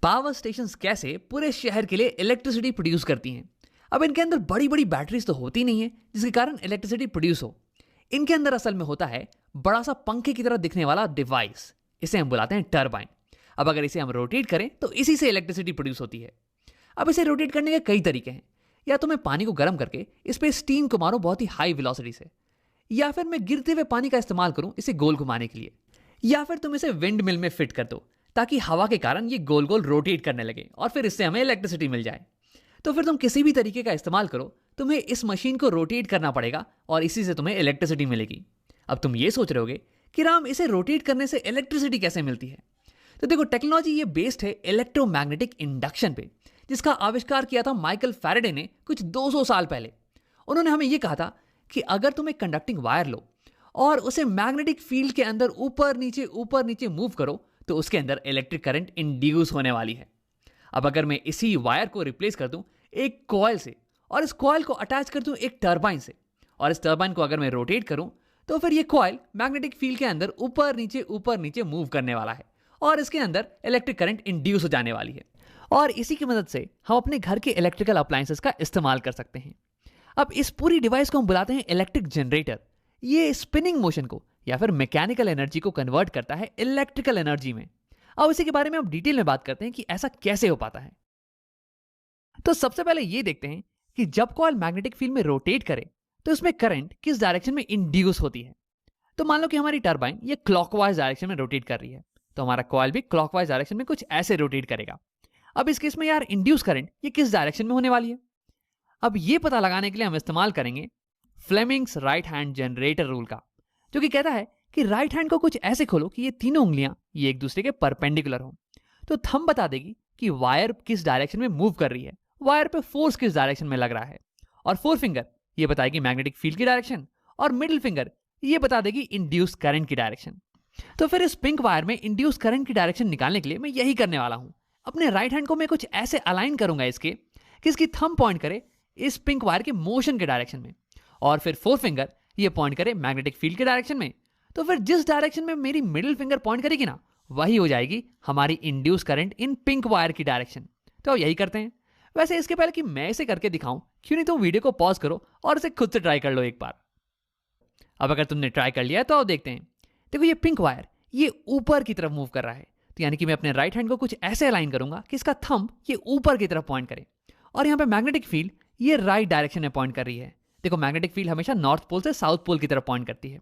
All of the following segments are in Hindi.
पावर स्टेशंस कैसे पूरे शहर के लिए इलेक्ट्रिसिटी प्रोड्यूस करती हैं। अब इनके अंदर बड़ी बड़ी बैटरीज तो होती नहीं है जिसके कारण इलेक्ट्रिसिटी प्रोड्यूस हो। इनके अंदर असल में होता है बड़ा सा पंखे की तरह दिखने वाला डिवाइस, इसे हम बुलाते हैं टरबाइन। अब अगर इसे हम रोटेट करें तो इसी से इलेक्ट्रिसिटी प्रोड्यूस होती है। अब इसे रोटेट करने के कई तरीके हैं। या तो मैं पानी को गर्म करके इस पर स्टीम को मारूं बहुत ही हाई वेलोसिटी से, या फिर मैं गिरते हुए पानी का इस्तेमाल करूं इसे गोल घुमाने के लिए, या फिर तुम इसे विंड मिल में फिट कर दो ताकि हवा के कारण ये गोल गोल रोटेट करने लगे और फिर इससे हमें इलेक्ट्रिसिटी मिल जाए। तो फिर तुम किसी भी तरीके का इस्तेमाल करो, तुम्हें इस मशीन को रोटेट करना पड़ेगा और इसी से तुम्हें इलेक्ट्रिसिटी मिलेगी। अब तुम ये सोच रहे होगे कि राम, इसे रोटेट करने से इलेक्ट्रिसिटी कैसे मिलती है? तो देखो, टेक्नोलॉजी ये बेस्ड है इलेक्ट्रोमैग्नेटिक इंडक्शन पे, जिसका आविष्कार किया था माइकल फैराडे ने कुछ 200 साल पहले। उन्होंने हमें यह कहा था कि अगर तुम एक कंडक्टिंग वायर लो और उसे मैग्नेटिक फील्ड के अंदर ऊपर नीचे मूव करो तो उसके अंदर इलेक्ट्रिक करंट इंड्यूस होने वाली है। अब अगर मैं इसी वायर को रिप्लेस कर दूं एक कॉइल से और इस कॉइल को अटैच कर दूं एक टरबाइन से, और इस टरबाइन को अगर मैं रोटेट करूं तो फिर ये कॉइल मैग्नेटिक फील्ड के अंदर ऊपर नीचे मूव करने वाला है और इसके अंदर इलेक्ट्रिक करंट इंड्यूस हो जाने वाली है। और इसी की मदद से हम अपने घर के इलेक्ट्रिकल अप्लायंसेस का इस्तेमाल कर सकते हैं। अब इस पूरी डिवाइस को हम बुलाते हैं इलेक्ट्रिक जनरेटर। ये स्पिनिंग मोशन को या फिर मैकेनिकल एनर्जी को कन्वर्ट करता है इलेक्ट्रिकल एनर्जी में। अब इसी के बारे में हम डिटेल में बात करते हैं कि ऐसा कैसे हो पाता है। तो सबसे पहले ये देखते हैं कि जब कॉइल मैग्नेटिक फील्ड में रोटेट करे तो इसमें करंट किस डायरेक्शन में इंड्यूस होती है। तो मान लो कि हमारी टरबाइन ये क्लॉकवाइज डायरेक्शन में रोटेट कर रही है, तो हमारा कॉइल भी क्लॉकवाइज डायरेक्शन में कुछ ऐसे रोटेट करेगा। अब इस केस में यार इंड्यूस करंट ये किस डायरेक्शन में होने वाली है? अब ये पता लगाने के लिए हम इस्तेमाल करेंगे Fleming's right hand generator rule का, जो कि कहता है कि राइट हैंड को कुछ ऐसे खोलो कि ये तीनों उंगलियां ये एक दूसरे के परपेंडिकुलर हो। तो थंब बता देगी कि वायर किस डायरेक्शन में मूव कर रही है, वायर पे फोर्स किस डायरेक्शन में लग रहा है, और फोर फिंगर ये बताएगी मैग्नेटिक फील्ड की डायरेक्शन, और मिडिल फिंगर ये बता देगी इंड्यूस करंट की डायरेक्शन। तो फिर इस पिंक वायर में इंड्यूस करंट की डायरेक्शन निकालने के लिए मैं यही करने वाला हूं। अपने राइट हैंड को मैं कुछ ऐसे अलाइन करूंगा इसके कि इसकी थंब पॉइंट करे इस पिंक वायर के मोशन के डायरेक्शन में, और फिर फोर फिंगर ये पॉइंट करे मैग्नेटिक फील्ड के डायरेक्शन में। तो फिर जिस डायरेक्शन में मेरी मिडिल फिंगर पॉइंट करेगी ना, वही हो जाएगी हमारी induce current in pink wire की डायरेक्शन। तो यही करते हैं। वैसे इसके पहले कि मैं इसे करके दिखाऊं, क्यों नहीं तो वीडियो को पॉज करो और इसे खुद से ट्राई कर लो एक बार। अब अगर तुमने ट्राई कर लिया तो आओ देखते हैं। देखो, ये पिंक वायर ये ऊपर की तरफ मूव कर रहा है, तो यानी कि मैं अपने राइट हैंड को कुछ ऐसे अलाइन करूंगा कि इसका थंब ये ऊपर की तरफ पॉइंट करे, और यहाँ पे मैग्नेटिक फील्ड ये राइट डायरेक्शन में पॉइंट कर रही है। देखो, मैग्नेटिक फील्ड हमेशा नॉर्थ पोल से साउथ पोल की तरफ पॉइंट करती है,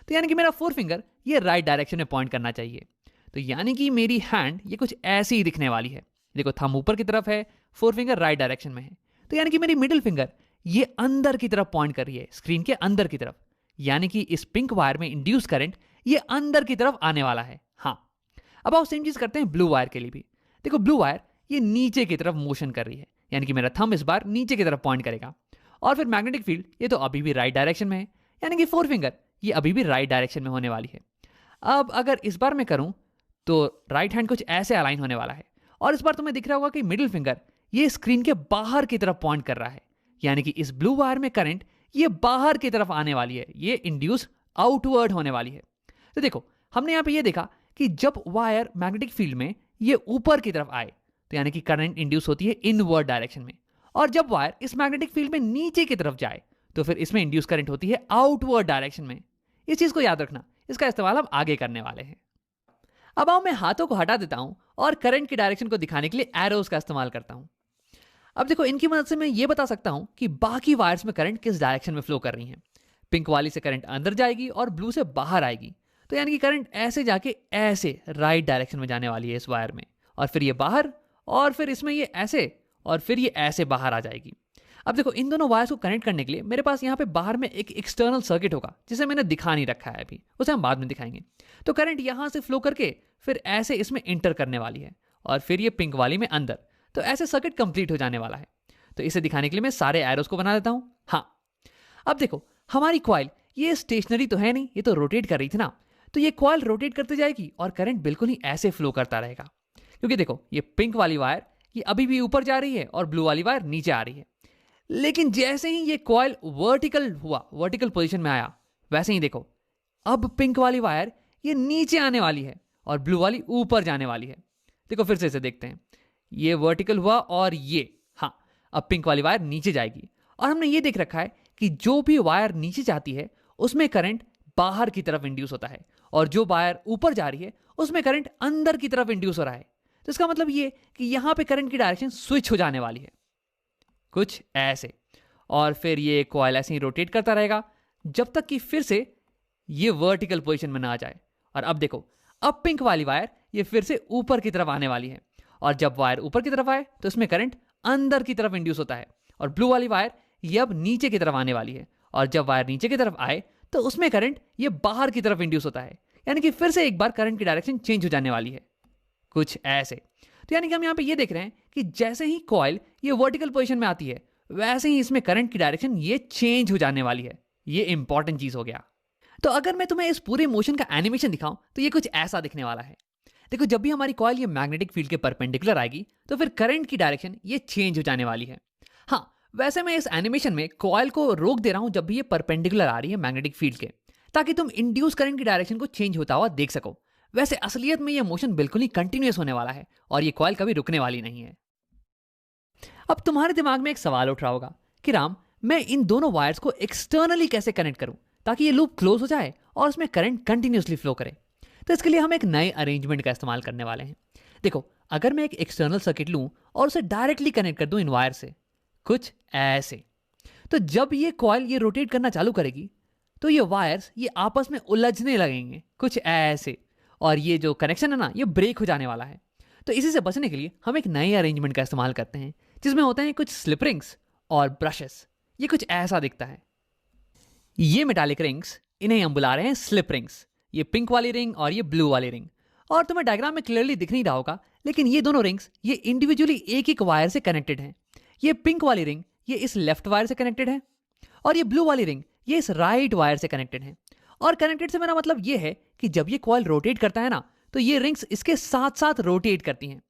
तो यानी कि मेरा फोर फिंगर ये राइट डायरेक्शन में पॉइंट करना चाहिए। तो यानी कि मेरी हैंड ये कुछ ऐसी ही दिखने वाली है। देखो, थंब ऊपर की तरफ है, फोर फिंगर राइट डायरेक्शन में है, तो यानी कि मेरी मिडिल फिंगर ये अंदर की तरफ पॉइंट कर रही है, स्क्रीन के अंदर की तरफ। यानी कि इस पिंक वायर में इंड्यूस करंट ये अंदर की तरफ आने वाला है। हाँ, अब आओ सेम चीज करते हैं ब्लू वायर के लिए भी। देखो, ब्लू वायर ये नीचे की तरफ मोशन कर रही है, यानी कि मेरा थंब इस बार नीचे की तरफ पॉइंट करेगा, और फिर मैग्नेटिक फील्ड ये तो अभी भी राइट डायरेक्शन में है, यानी कि फोर फिंगर ये अभी भी राइट डायरेक्शन में होने वाली है। अब अगर इस बार मैं करूं तो राइट हैंड कुछ ऐसे अलाइन होने वाला है, और इस बार तुम्हें दिख रहा होगा कि मिडिल फिंगर ये स्क्रीन के बाहर की तरफ पॉइंट कर रहा है, यानी कि इस ब्लू वायर में करंट ये बाहर की तरफ आने वाली है, ये इंड्यूस आउटवर्ड होने वाली है। तो देखो, हमने यहाँ पे ये देखा कि जब वायर मैग्नेटिक फील्ड में ये ऊपर की तरफ आए तो यानी कि करंट इंड्यूस होती है इनवर्ड डायरेक्शन में, और जब वायर इस मैग्नेटिक फील्ड में नीचे की तरफ जाए तो फिर इसमें इंड्यूस करंट होती है आउटवर्ड डायरेक्शन में। इस चीज को याद रखना, इसका इस्तेमाल हम आगे करने वाले हैं। अब आओ मैं हाथों को हटा देता हूं और करंट की डायरेक्शन को दिखाने के लिए एरोज का इस्तेमाल करता हूं। अब देखो, इनकी मदद से मैं ये बता सकता हूं कि बाकी वायर्स में करंट किस डायरेक्शन में फ्लो कर रही हैं। पिंक वाली से करंट अंदर जाएगी और ब्लू से बाहर आएगी, तो यानी कि करंट ऐसे जाके ऐसे राइट डायरेक्शन में जाने वाली है इस वायर में, और फिर ये बाहर, और फिर इसमें ये ऐसे, और फिर ये ऐसे बाहर आ जाएगी। अब देखो, इन दोनों वायर्स को कनेक्ट करने के लिए मेरे पास यहाँ पे बाहर में एक एक्सटर्नल सर्किट होगा, जिसे मैंने दिखा नहीं रखा है अभी, उसे हम बाद में दिखाएंगे। तो करंट यहाँ से फ्लो करके फिर ऐसे इसमें इंटर करने वाली है, और फिर ये पिंक वाली में अंदर, तो ऐसे सर्किट कंप्लीट हो जाने वाला है। तो इसे दिखाने के लिए मैं सारे एरोस को बना देता हूँ। हाँ, अब देखो, हमारी कॉइल ये स्टेशनरी तो है नहीं, ये तो रोटेट कर रही थी ना, तो ये कॉइल रोटेट करती जाएगी और करंट बिल्कुल ही ऐसे फ्लो करता रहेगा। क्योंकि देखो, ये पिंक वाली वायर ये अभी भी ऊपर जा रही है और ब्लू वाली वायर नीचे आ रही है, लेकिन जैसे ही ये कॉइल वर्टिकल पोजीशन में आया, वैसे ही देखो अब पिंक वाली वायर ये नीचे आने वाली है और ब्लू वाली ऊपर जाने वाली है। देखो, फिर से इसे देखते हैं। ये वर्टिकल हुआ और ये, हाँ, अब पिंक वाली वायर नीचे जाएगी। और हमने ये देख रखा है कि जो भी वायर नीचे जाती है उसमें करंट बाहर की तरफ इंड्यूस होता है, और जो वायर ऊपर जा रही है उसमें करंट अंदर की तरफ इंड्यूस हो रहा है। तो इसका मतलब ये कि यहां पे करंट की डायरेक्शन स्विच हो जाने वाली है, कुछ ऐसे। और फिर ये कॉइल ऐसे ही रोटेट करता रहेगा जब तक कि फिर से ये वर्टिकल पोजीशन में ना आ जाए। और अब देखो, अब पिंक वाली वायर ये फिर से ऊपर की तरफ आने वाली है, और जब वायर ऊपर की तरफ आए तो इसमें करंट अंदर की तरफ इंड्यूस होता है। और ब्लू वाली वायर ये अब नीचे की तरफ आने वाली है, और जब वायर नीचे की तरफ आए तो उसमें करंट ये बाहर की तरफ इंड्यूस होता है, यानी कि फिर से एक बार करंट की डायरेक्शन चेंज हो जाने वाली है, कुछ ऐसे। तो यानी कि हम यहां पे ये देख रहे हैं कि जैसे ही कॉइल ये वर्टिकल पोजीशन में आती है वैसे ही इसमें करंट की डायरेक्शन ये चेंज हो जाने वाली है। ये इंपॉर्टेंट चीज हो गया। तो अगर मैं तुम्हें इस पूरे मोशन का एनिमेशन दिखाऊं तो ये कुछ ऐसा दिखने वाला है। देखो, जब भी हमारी कॉइल ये मैग्नेटिक फील्ड के परपेंडिकुलर आएगी तो फिर करंट की डायरेक्शन ये चेंज हो जाने वाली है। हाँ, वैसे मैं इस एनिमेशन में कॉइल को रोक दे रहा हूं जब भी ये परपेंडिकुलर आ रही है मैग्नेटिक फील्ड के, ताकि तुम इंड्यूस करंट की डायरेक्शन को चेंज होता हुआ देख सको। वैसे असलियत में ये मोशन बिल्कुल ही कंटिन्यूअस होने वाला है और ये कॉइल कभी रुकने वाली नहीं है। अब तुम्हारे दिमाग में एक सवाल उठ रहा होगा कि राम, मैं इन दोनों वायर्स को एक्सटर्नली कैसे कनेक्ट करूं ताकि ये लूप क्लोज हो जाए और उसमें करंट कंटिन्यूअसली फ्लो करे। तो इसके लिए हम एक नए अरेंजमेंट का इस्तेमाल करने वाले हैं। देखो, अगर मैं एक एक्सटर्नल सर्किट लूं और उसे डायरेक्टली कनेक्ट कर दूं इन वायर से, कुछ ऐसे, तो जब ये कॉइल ये रोटेट करना चालू करेगी तो ये वायर्स ये आपस में उलझने लगेंगे, कुछ ऐसे, और ये जो कनेक्शन है ना ये ब्रेक हो जाने वाला है। तो इसी से बचने के लिए हम एक नए अरेंजमेंट का इस्तेमाल करते हैं जिसमें होते हैं कुछ स्लिप रिंग्स और ब्रशेस। ये कुछ ऐसा दिखता है। ये मेटालिक रिंग्स, इन्हें हम बुला रहे हैं स्लिप रिंग्स। ये पिंक वाली रिंग और ये ब्लू वाली रिंग। और तुम्हें डायग्राम में क्लियरली दिख नहीं रहा होगा, लेकिन ये दोनों रिंग्स ये इंडिविजुअली एक एक वायर से कनेक्टेड हैं। ये पिंक वाली रिंग ये इस लेफ्ट वायर से कनेक्टेड है, और ये ब्लू वाली रिंग ये इस राइट वायर से कनेक्टेड है। और कनेक्टेड से मेरा मतलब ये है कि जब ये कॉइल रोटेट करता है ना तो ये रिंग्स इसके साथ साथ रोटेट करती हैं।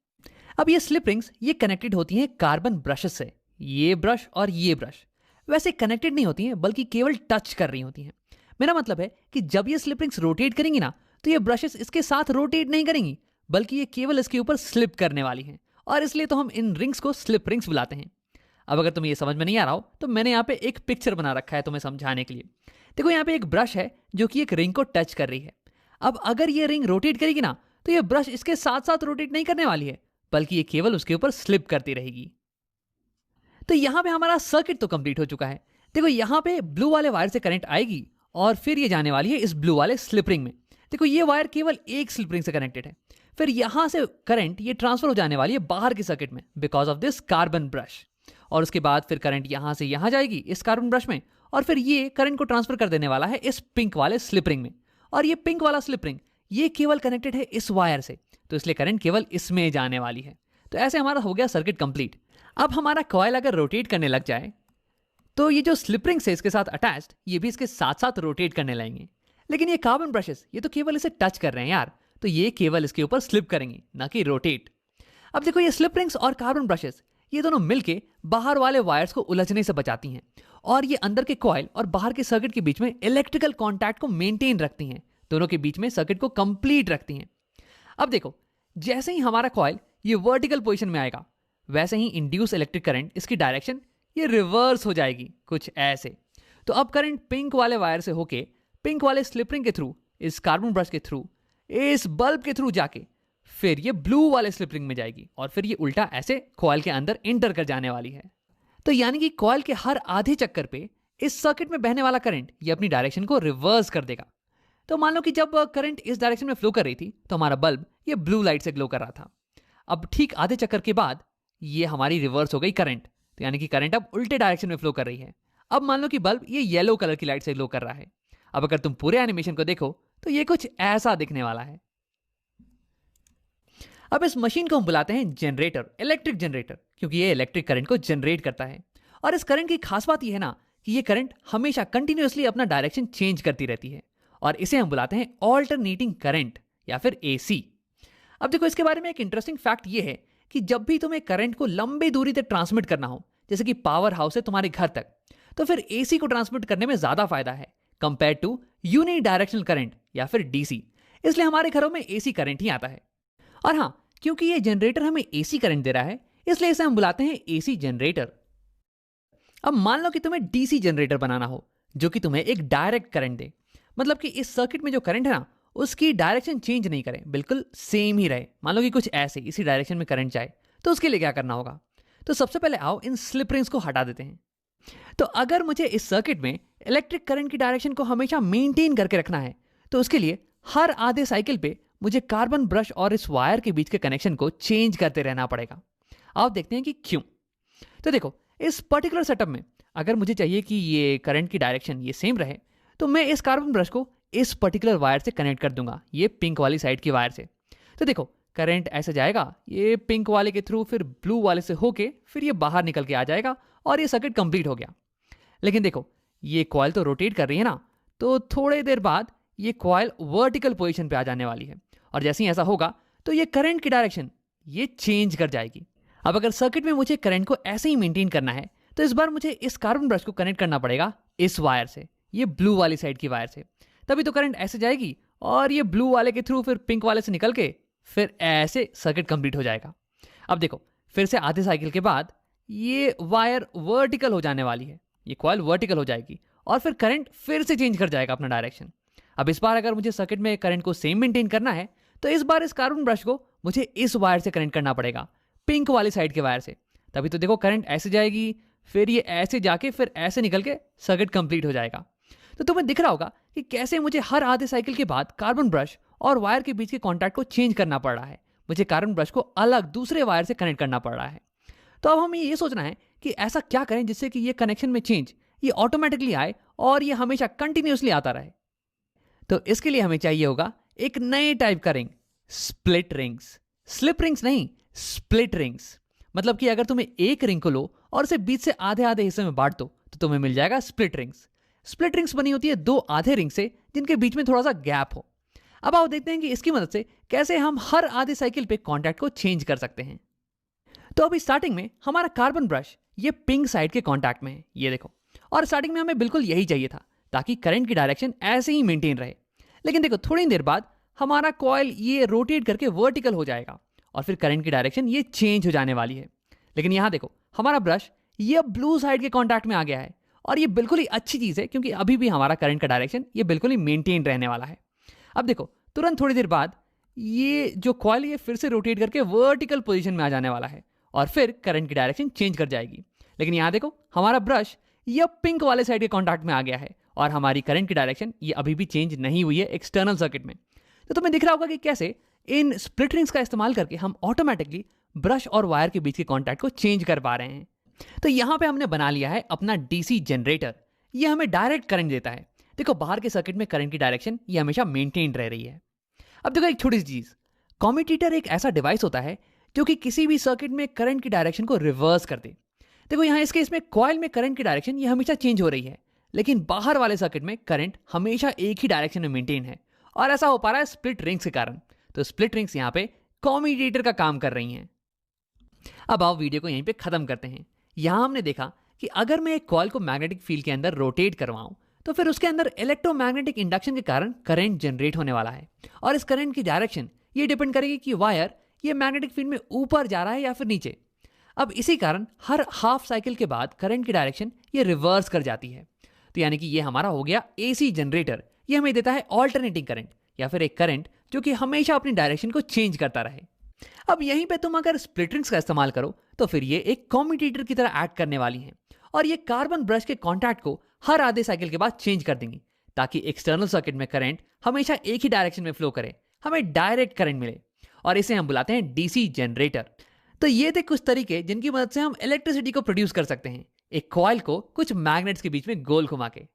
अब ये स्लिप रिंग्स ये कनेक्टेड होती हैं कार्बन ब्रशेस से। ये ब्रश और ये ब्रश वैसे कनेक्टेड नहीं होती हैं, बल्कि केवल टच कर रही होती हैं। मेरा मतलब है कि जब ये स्लिप रिंग्स रोटेट करेंगी ना तो ये ब्रशेस इसके साथ रोटेट नहीं करेंगी, बल्कि ये केवल इसके ऊपर स्लिप करने वाली हैं, और इसलिए तो हम इन रिंग्स को स्लिप रिंग्स बुलाते हैं। अब अगर तुम्हें ये समझ में नहीं आ रहा हो तो मैंने यहाँ पे एक पिक्चर बना रखा है तुम्हें समझाने के लिए। देखो, यहाँ पे एक ब्रश है जो कि एक रिंग को टच कर रही है। अब अगर ये रिंग रोटेट करेगी ना तो ये ब्रश इसके साथ साथ रोटेट नहीं करने वाली है, बल्कि ये केवल उसके ऊपर स्लिप करती रहेगी। तो यहां पे हमारा सर्किट तो कंप्लीट हो चुका है। देखो, यहां पे ब्लू वाले वायर से करंट आएगी और फिर ये जाने वाली है इस ब्लू वाले स्लिप रिंग में। देखो, ये वायर केवल एक स्लिप रिंग से कनेक्टेड है। फिर यहां से करंट ये ट्रांसफर हो जाने वाली है बाहर के सर्किट में because of this carbon brush, और उसके बाद फिर करंट यहां से यहां जाएगी इस कार्बन ब्रश में, और फिर ये करंट को ट्रांसफर कर देने वाला है इस पिंक वाले स्लिप रिंग में। और ये पिंक वाला स्लिप रिंग ये केवल कनेक्टेड है इस वायर से, तो इसलिए करंट केवल इसमें जाने वाली है। तो ऐसे हमारा हो गया सर्किट कंप्लीट। अब हमारा कॉइल अगर रोटेट करने लग जाए तो ये जो स्लिप रिंग से इसके साथ अटैच्ड ये भी इसके साथ साथ रोटेट करने लगेंगे। लेकिन ये कार्बन ब्रशेस ये तो केवल इसे टच कर रहे हैं यार, तो ये केवल इसके ऊपर स्लिप करेंगे, ना कि रोटेट। अब देखो, ये स्लिप रिंग्स और कार्बन ब्रशेस ये दोनों मिलके बाहर वाले वायर्स को उलझने से बचाती हैं, और ये अंदर के कॉइल और बाहर के सर्किट के बीच में इलेक्ट्रिकल कॉन्टैक्ट को मेंटेन रखती हैं। दोनों के बीच में सर्किट को कंप्लीट रखती हैं। अब देखो, जैसे ही हमारा कॉइल ये वर्टिकल पोजीशन में आएगा वैसे ही इंड्यूस इलेक्ट्रिक करंट इसकी डायरेक्शन ये रिवर्स हो जाएगी, कुछ ऐसे। तो अब करंट पिंक वाले वायर से होके पिंक वाले स्लिप रिंग के थ्रू, इस कार्बन ब्रश के थ्रू, इस बल्ब के थ्रू जाके फिर ये ब्लू वाले स्लिप रिंग में जाएगी, और फिर ये उल्टा ऐसे कॉइल के अंदर इंटर कर जाने वाली है। तो यानी कि कॉइल के हर आधे चक्कर पे इस सर्किट में बहने वाला करंट ये अपनी डायरेक्शन को रिवर्स कर देगा। तो मान लो कि जब करंट इस डायरेक्शन में फ्लो कर रही थी तो हमारा बल्ब ये ब्लू लाइट से ग्लो कर रहा था। अब ठीक आधे चक्कर के बाद ये हमारी रिवर्स हो गई करंट, तो यानी कि करंट अब उल्टे डायरेक्शन में फ्लो कर रही है। अब मान लो कि बल्ब ये येलो कलर की लाइट से ग्लो कर रहा है। अब अगर तुम पूरे एनिमेशन को देखो तो ये कुछ ऐसा दिखने वाला है। अब इस मशीन को हम बुलाते हैं जनरेटर, इलेक्ट्रिक जनरेटर, क्योंकि ये इलेक्ट्रिक करंट को जनरेट करता है। और इस करंट की खास बात यह है ना कि ये करंट हमेशा कंटिन्यूअसली अपना डायरेक्शन चेंज करती रहती है, और इसे हम बुलाते हैं ऑल्टरनेटिंग करंट या फिर एसी। अब देखो, इसके बारे में एक इंटरेस्टिंग फैक्ट ये है कि जब भी तुम्हें करंट को लंबी दूरी तक ट्रांसमिट करना हो, जैसे कि पावर हाउस से तुम्हारे घर तक, तो फिर एसी को ट्रांसमिट करने में ज्यादा फायदा है compare to unidirectional current या फिर डीसी। इसलिए हमारे घरों में एसी करंट ही आता है। और हाँ, क्योंकि ये जनरेटर हमें एसी करंट दे रहा है, इसलिए इसे हम बुलाते हैं एसी जनरेटर। अब मान लो कि तुम्हें डीसी जनरेटर बनाना हो, जो कि तुम्हें एक डायरेक्ट करंट दे, मतलब कि इस सर्किट में जो करंट है ना, उसकी डायरेक्शन चेंज नहीं करे, बिल्कुल सेम ही रहे। मान लो कि कुछ ऐसे इसी डायरेक्शन में करंट जाए, तो उसके लिए क्या करना होगा? तो सबसे पहले आओ इन स्लिप रिंग्स को हटा देते हैं। तो अगर मुझे इस सर्किट में इलेक्ट्रिक करंट की डायरेक्शन को हमेशा मेंटेन करके रखना है, तो उसके लिए हर आधे साइकिल पे मुझे कार्बन ब्रश और इस वायर के बीच के कनेक्शन को चेंज करते रहना पड़ेगा। आप देखते हैं कि क्यों। तो देखो, इस पर्टिकुलर सेटअप में अगर मुझे चाहिए कि ये करंट की डायरेक्शन ये सेम रहे, तो मैं इस कार्बन ब्रश को इस पर्टिकुलर वायर से कनेक्ट कर दूंगा, ये पिंक वाली साइड की वायर से। तो देखो, करंट ऐसे जाएगा ये पिंक वाले के थ्रू, फिर ब्लू वाले से होके फिर ये बाहर निकल के आ जाएगा और ये सर्किट कंप्लीट हो गया। लेकिन देखो, ये कॉइल तो रोटेट कर रही है ना, तो थोड़ी देर बाद ये कॉइल वर्टिकल पोजीशन पे आ जाने वाली है, और जैसे ही ऐसा होगा तो ये करंट की डायरेक्शन ये चेंज कर जाएगी। अब अगर सर्किट में मुझे करंट को ऐसे ही मेंटेन करना है, तो इस बार मुझे इस कार्बन ब्रश को कनेक्ट करना पड़ेगा इस वायर से, ये ब्लू वाली साइड की वायर से। तभी तो करंट ऐसे जाएगी और ये ब्लू वाले के थ्रू फिर पिंक वाले से निकल के फिर ऐसे सर्किट कंप्लीट हो जाएगा। अब देखो, फिर से आधे साइकिल के बाद ये वायर वर्टिकल हो जाने वाली है, ये कॉइल वर्टिकल हो जाएगी और फिर करंट फिर से चेंज कर जाएगा अपना डायरेक्शन। अब इस बार अगर मुझे सर्किट में करंट को सेम मेंटेन करना है, तो इस बार इस कार्बन ब्रश को मुझे इस वायर से कनेक्ट करना पड़ेगा, पिंक वाली साइड के वायर से। तभी तो देखो, करंट ऐसे जाएगी, फिर ये ऐसे जाके फिर ऐसे निकल के सर्किट कंप्लीट हो जाएगा। तो तुम्हें दिख रहा होगा कि कैसे मुझे हर आधे साइकिल के बाद कार्बन ब्रश और वायर के बीच के कॉन्टैक्ट को चेंज करना पड़ रहा है, मुझे कार्बन ब्रश को अलग दूसरे वायर से कनेक्ट करना पड़ रहा है। तो अब हमें ये सोचना है कि ऐसा क्या करें जिससे कि ये कनेक्शन में चेंज ये ऑटोमेटिकली आए और ये हमेशा कंटिन्यूसली आता रहे। तो इसके लिए हमें चाहिए होगा एक नए टाइप का ring, split rings. Slip rings नहीं, स्प्लिट रिंग्स। मतलब कि अगर तुम्हें एक रिंग को लो और उसे बीच से आधे आधे हिस्से में बांट दो, तो तुम्हें मिल जाएगा स्प्लिट रिंग्स। स्प्लिट रिंग्स बनी होती है दो आधे रिंग से, जिनके बीच में थोड़ा सा गैप हो। अब आओ देखते हैं कि इसकी मदद से कैसे हम हर आधे साइकिल पे कॉन्टैक्ट को चेंज कर सकते हैं। तो अभी स्टार्टिंग में हमारा कार्बन ब्रश ये पिंक साइड के कॉन्टैक्ट में है, ये देखो। और स्टार्टिंग में हमें बिल्कुल यही चाहिए था, ताकि करंट की डायरेक्शन ऐसे ही मेंटेन रहे। लेकिन देखो, थोड़ी देर बाद हमारा कॉइल ये रोटेट करके वर्टिकल हो जाएगा और फिर करंट की डायरेक्शन ये चेंज हो जाने वाली है। लेकिन यहां देखो, हमारा ब्रश ये ब्लू साइड के कॉन्टैक्ट में आ गया है, और ये बिल्कुल ही अच्छी चीज है, क्योंकि अभी भी हमारा करंट का डायरेक्शन ये बिल्कुल ही मेंटेन रहने वाला है। अब देखो, तुरंत थोड़ी देर बाद ये जो कॉइल ये फिर से रोटेट करके वर्टिकल पोजीशन में आ जाने वाला है और फिर करंट की डायरेक्शन चेंज कर जाएगी। लेकिन यहाँ देखो, हमारा ब्रश ये पिंक वाले साइड के कॉन्टैक्ट में आ गया है और हमारी करंट की डायरेक्शन ये अभी भी चेंज नहीं हुई है एक्सटर्नल सर्किट में। तो तुम्हें दिख रहा होगा कि कैसे इन स्प्लिट रिंग्स का इस्तेमाल करके हम ऑटोमेटिकली ब्रश और वायर के बीच के कॉन्टैक्ट को चेंज कर पा रहे हैं। तो यहाँ पे हमने बना लिया है अपना डीसी जनरेटर। ये हमें डायरेक्ट करंट देता है। देखो, बाहर के सर्किट में करंट की डायरेक्शन ये हमेशा मेंटेन रह रही है। अब देखो, एक छोटी सी चीज, कम्यूटेटर एक ऐसा डिवाइस होता है जो कि किसी भी सर्किट में करंट की डायरेक्शन को रिवर्स कर दे। देखो, यहाँ इस केस में कॉइल में करंट की डायरेक्शन ये हमेशा चेंज हो रही है, लेकिन बाहर वाले सर्किट में करंट हमेशा एक ही डायरेक्शन में मेंटेन है, और ऐसा हो पा रहा है स्प्लिट रिंग्स के कारण। तो स्प्लिट रिंग्स यहाँ पे कम्यूटेटर का काम कर रही हैं। अब आओ वीडियो को यहीं पे खत्म करते हैं। यहां हमने देखा कि अगर मैं एक कॉइल को मैग्नेटिक फील्ड के अंदर रोटेट करवाऊं, तो फिर उसके अंदर इलेक्ट्रोमैग्नेटिक इंडक्शन के कारण करंट जनरेट होने वाला है, और इस करंट की डायरेक्शन ये डिपेंड करेगी कि वायर ये मैग्नेटिक फील्ड में ऊपर जा रहा है या फिर नीचे। अब इसी कारण हर हाफ साइकिल के बाद करंट की डायरेक्शन ये रिवर्स कर जाती है। तो यानी कि ये हमारा हो गया एसी जनरेटर। ये हमें देता है ऑल्टरनेटिंग करंट, या फिर एक करंट जो कि हमेशा अपनी डायरेक्शन को चेंज करता रहे। अब यहीं पे तुम अगर स्प्लिट रिंग्स का इस्तेमाल करो, तो फिर ये एक कम्यूटेटर की तरह एक्ट करने वाली हैं, और ये कार्बन ब्रश के कॉन्टैक्ट को हर आधे साइकिल के बाद चेंज कर देंगी, ताकि एक्सटर्नल सर्किट में करंट हमेशा एक ही डायरेक्शन में फ्लो करे, हमें डायरेक्ट करंट मिले, और इसे हम बुलाते हैं डीसी जनरेटर। तो ये थे कुछ तरीके जिनकी मदद से हम इलेक्ट्रिसिटी को प्रोड्यूस कर सकते हैं, एक कॉइल को कुछ मैग्नेट्स के बीच में गोल घुमा के।